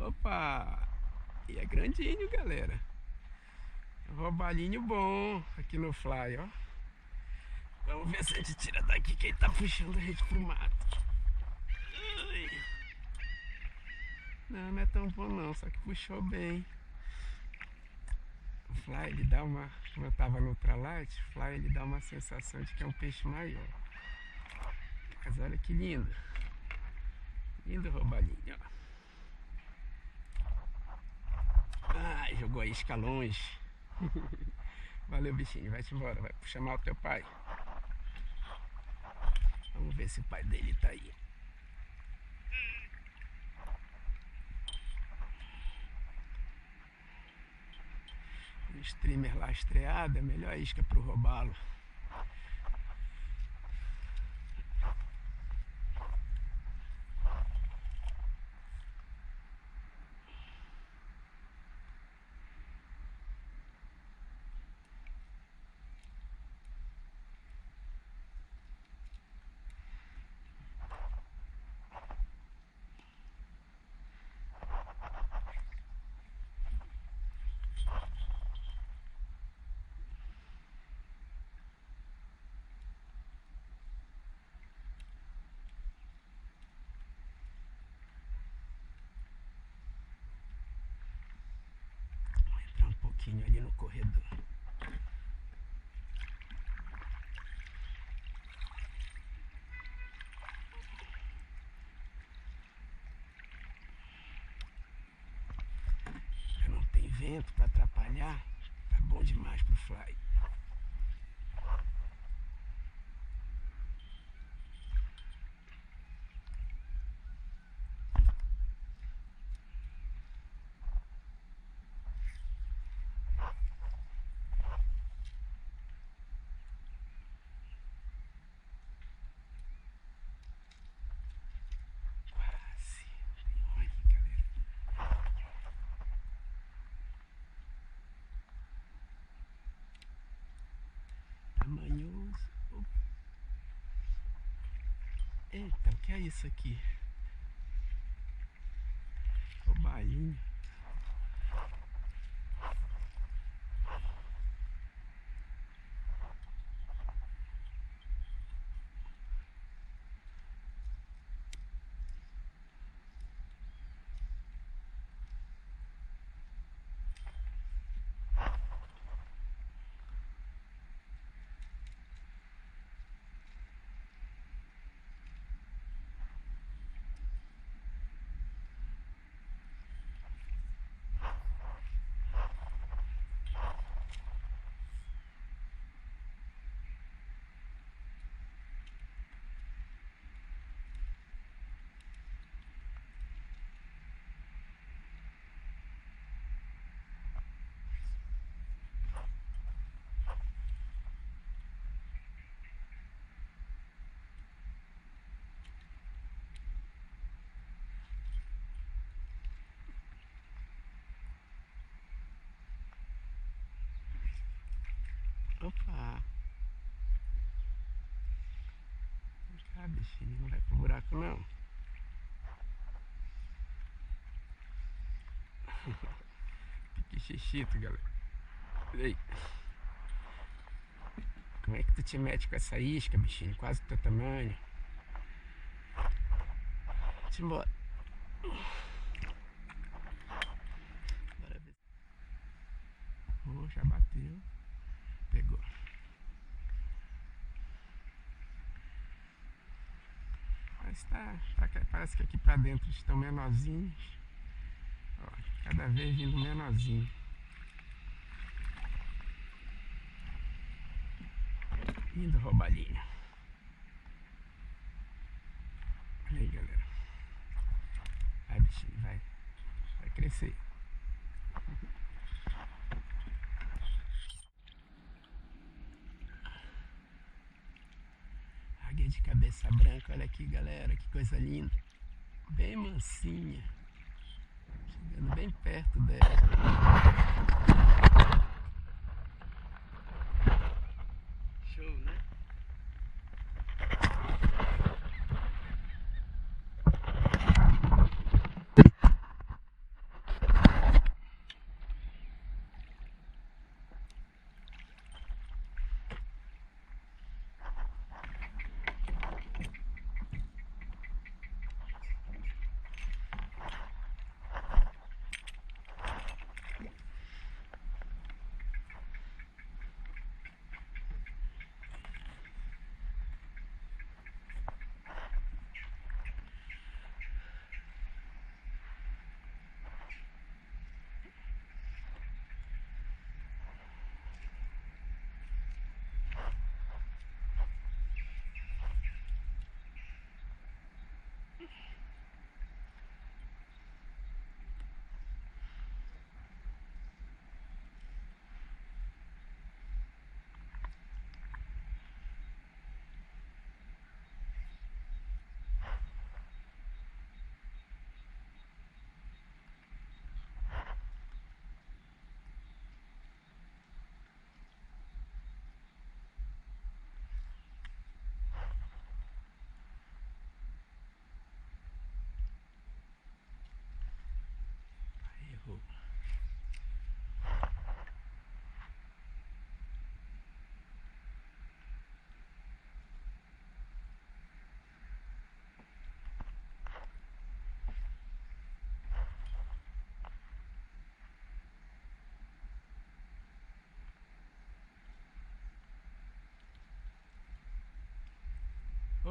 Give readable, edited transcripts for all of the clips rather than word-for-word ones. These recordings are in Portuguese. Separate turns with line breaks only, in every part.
Opa! E é grandinho, galera. Um roubalinho bom aqui no Fly, ó. Vamos ver se a gente tira daqui quem tá puxando a gente pro mato. Ai. Não é tão bom não, só que puxou bem. O Fly, ele dá uma... Como eu tava no ultralight, o Fly, ele dá uma sensação de que é um peixe maior. Mas olha que lindo. Lindo roubalinho, ó. Ai, jogou a isca longe. Valeu, bichinho, vai-te embora, vai chamar o teu pai. Vamos ver se o pai dele tá aí. O streamer lastreado é a melhor isca pro roubalo. Ali no corredor. Já não tem vento para atrapalhar, tá bom demais pro Fly. Tamanhoso. Eita, o que é isso aqui? Roubalinho. Opa! Ah, bichinho, não vai pro buraco não. Que xixito, galera. Olha aí. Como é que tu te mete com essa isca, bichinho? Quase do teu tamanho. Vamos embora. Bora ver. Oh, já bateu. Pegou. Mas parece que aqui pra dentro estão menorzinhos. Ó, cada vez vindo menorzinho. Lindo roubalinho. Olha aí, galera. Vai, bichinho, vai. Vai crescer. Águia de cabeça branca, olha aqui, galera, que coisa linda. Bem mansinha. Chegando bem perto dela. Show, né?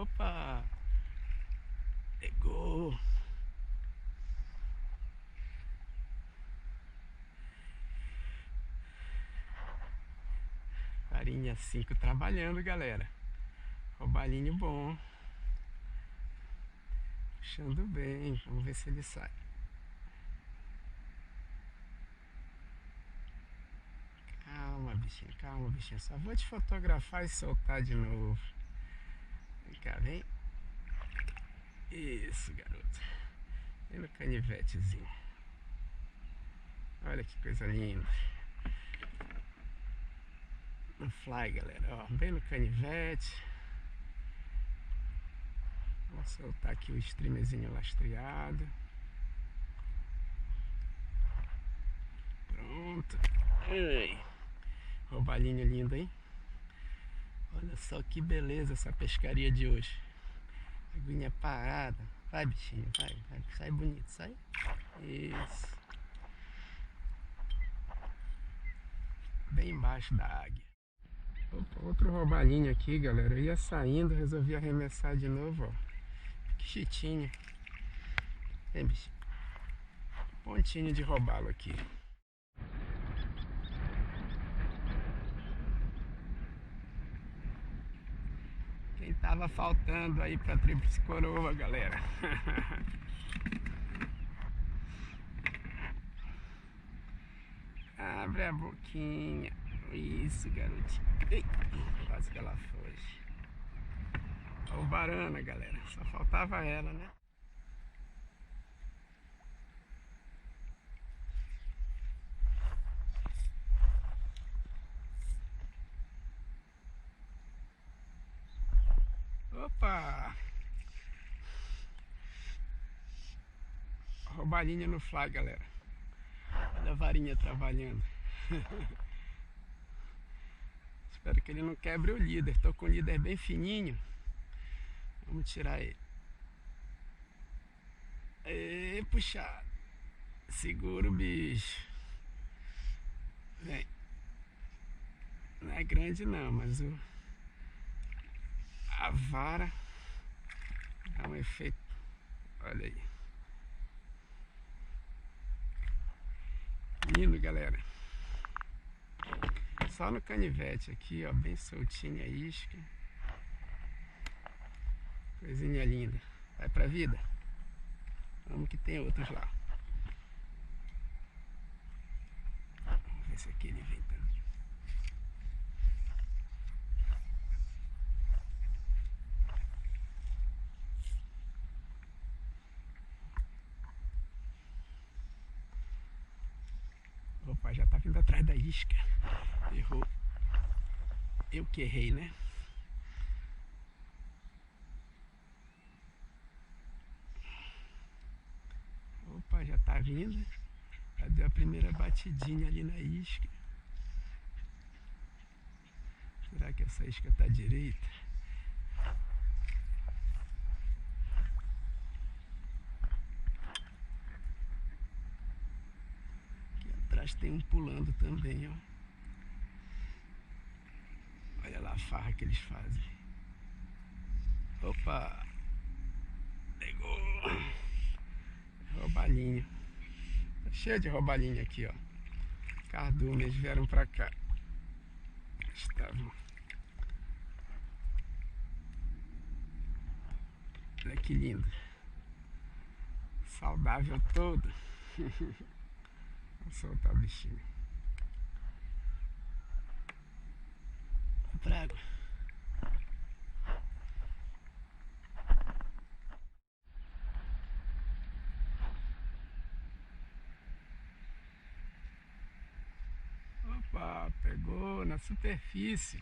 Opa! Pegou! Farinha 5 trabalhando, galera. Roubalinho bom. Puxando bem. Vamos ver se ele sai. Calma, bichinho. Só vou te fotografar e soltar de novo. Vem cá, vem. Isso, garoto. Vem no canivetezinho. Olha que coisa linda. No fly, galera. Ó, bem no canivete. Vou soltar aqui o streamerzinho lastreado. Pronto. Ei. Roubalinho lindo, hein? Olha só que beleza essa pescaria de hoje. Aguinha parada. Vai, bichinho, vai. Sai bonito, sai. Isso. Bem embaixo da águia. Opa, outro roubalinho aqui, galera. Eu ia saindo, resolvi arremessar de novo, ó. Que chitinho. Vem, bichinho. Pontinho de roubalo aqui. Quem tava faltando aí pra Tríplice Coroa, galera. Abre a boquinha. Isso, garotinho. Ei, quase que ela foge. Olha o barana, galera. Só faltava ela, né? Opa! Roubalinha no fly, galera. Olha a varinha trabalhando. Espero que ele não quebre o líder. Tô com o líder bem fininho. Vamos tirar ele. E puxado. Segura o bicho. Vem. Não é grande não, mas a vara dá um efeito. Olha aí. Lindo, galera. Só no canivete aqui, ó, bem soltinha a isca. Coisinha linda. Vai pra vida? Vamos que tem outros lá. Vamos ver se aqui ele vem também. Opa, já tá vindo atrás da isca. Errou. Eu que errei, né? Opa, já tá vindo. Já deu a primeira batidinha ali na isca. Será que essa isca tá direita? Aqui atrás tem um pulando também, ó. Olha lá a farra que eles fazem. Opa! Pegou! Roubalinho. Tá cheio de roubalinho aqui, ó. Cardume, eles vieram pra cá. Estavam. Olha que lindo. Saudável todo. Vou soltar o bichinho. Praga. Opa, pegou na superfície.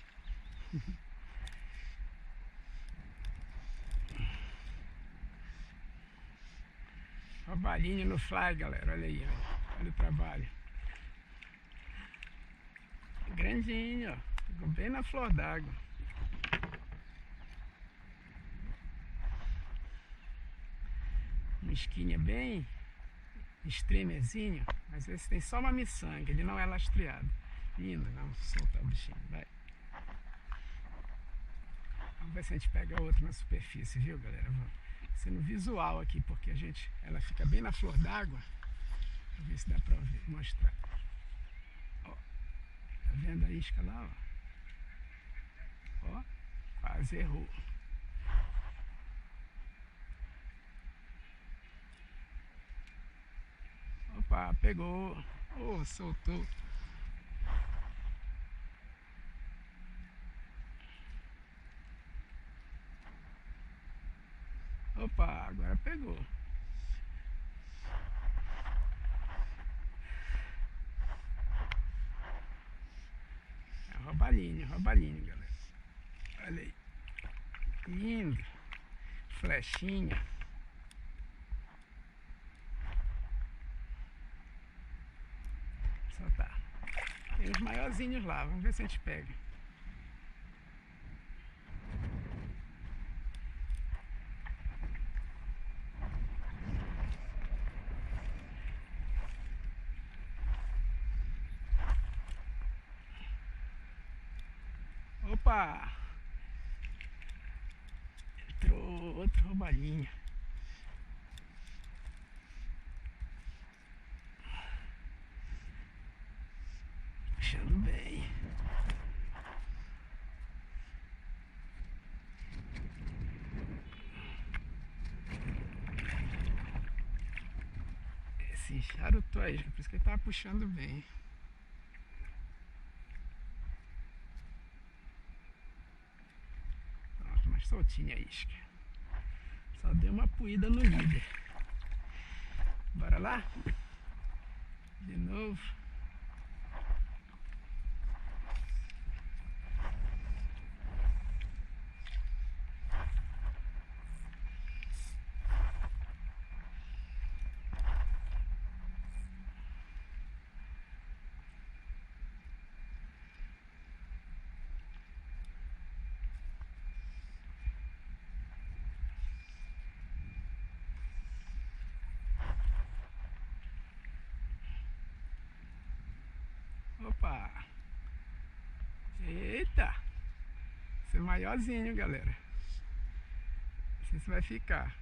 Roubalinho no fly, galera. Olha aí, ó. Olha o trabalho. Grandinho, ó. Ficou bem na flor d'água. Uma esquinha bem streamerzinho, mas esse tem só uma miçanga, ele não é lastreado. Lindo, vamos soltar o bichinho, vai. Vamos ver se a gente pega outro na superfície, viu, galera? Sendo visual aqui, porque ela fica bem na flor d'água. Vou ver se dá pra mostrar. Ó, tá vendo a isca lá, ó? Ó, quase errou. Opa, pegou. Oh, soltou. Opa, agora pegou. É roubalinho, galera. Olha aí. Lindo. Flechinha. Soltar. Tem os maiorzinhos lá, vamos ver se a gente pega. Opa! Entrou outro roubalinho. Puxando bem. Esse charutou aí, por isso que ele tava puxando bem. Pronto, mais soltinha a isca. Só deu uma puída no líder. Bora lá? De novo. Opa! Eita! Esse é maiorzinho, galera. Não sei se vai ficar.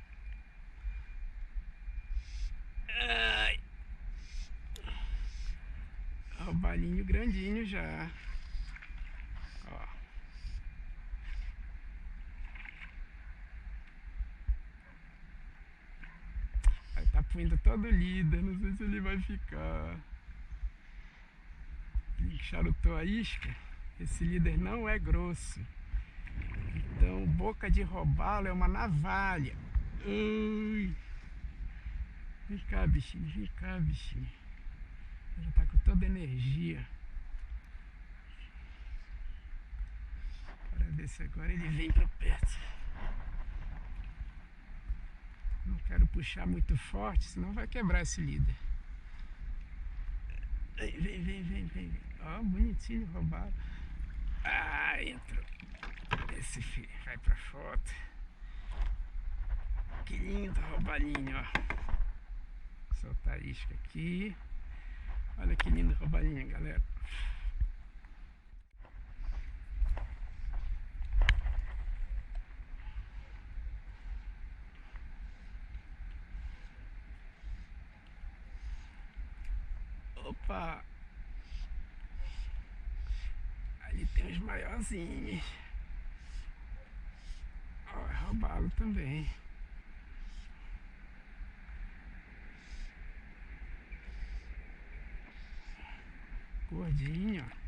Ai! Roubalinho grandinho já. Ó. Aí tá puindo todo líder, não sei se ele vai ficar. Ele charutou a isca. Esse líder não é grosso. Então, boca de robalo é uma navalha. Ui. Vem cá, bichinho, vem cá, bichinho. Ele tá com toda a energia. Para ver se agora ele vem pra perto. Não quero puxar muito forte, senão vai quebrar esse líder. Vem. Ó, bonitinho, roubado. Ah, entrou. Esse filho vai pra foto. Que lindo roubalinho, ó. Soltar a isca aqui. Olha que lindo roubalinho, galera. Opa! Ali tem os maiorzinhos. Ó, é roubalo também. Gordinho.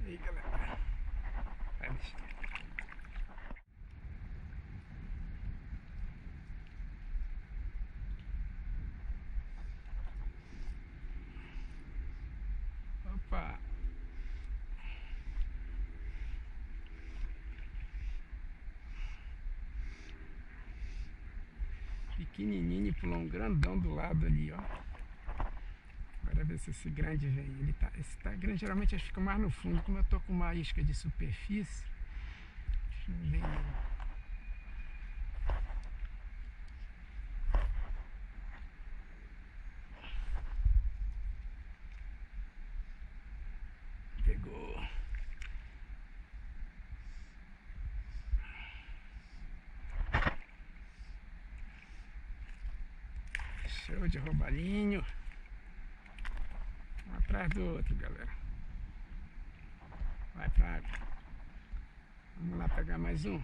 Aí, galera. Vai deixar. Opa! Pequenininho, pulou um grandão do lado ali, ó. Agora Pra ver se esse grande vem. Esse tá grande, geralmente eles ficam mais no fundo. Como eu tô com uma isca de superfície, não vem não. Pegou. Show de roubalinho. Um atrás do outro, galera. Vai pra água. Vamos lá pegar mais um.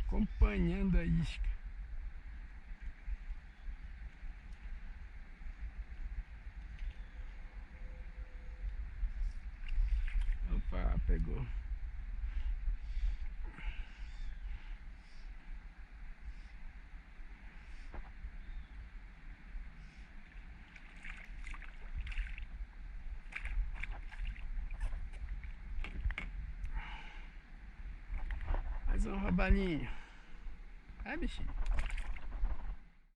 Acompanhando a isca. Opa, pegou. Mais um roubalinho. Vai, bichinho.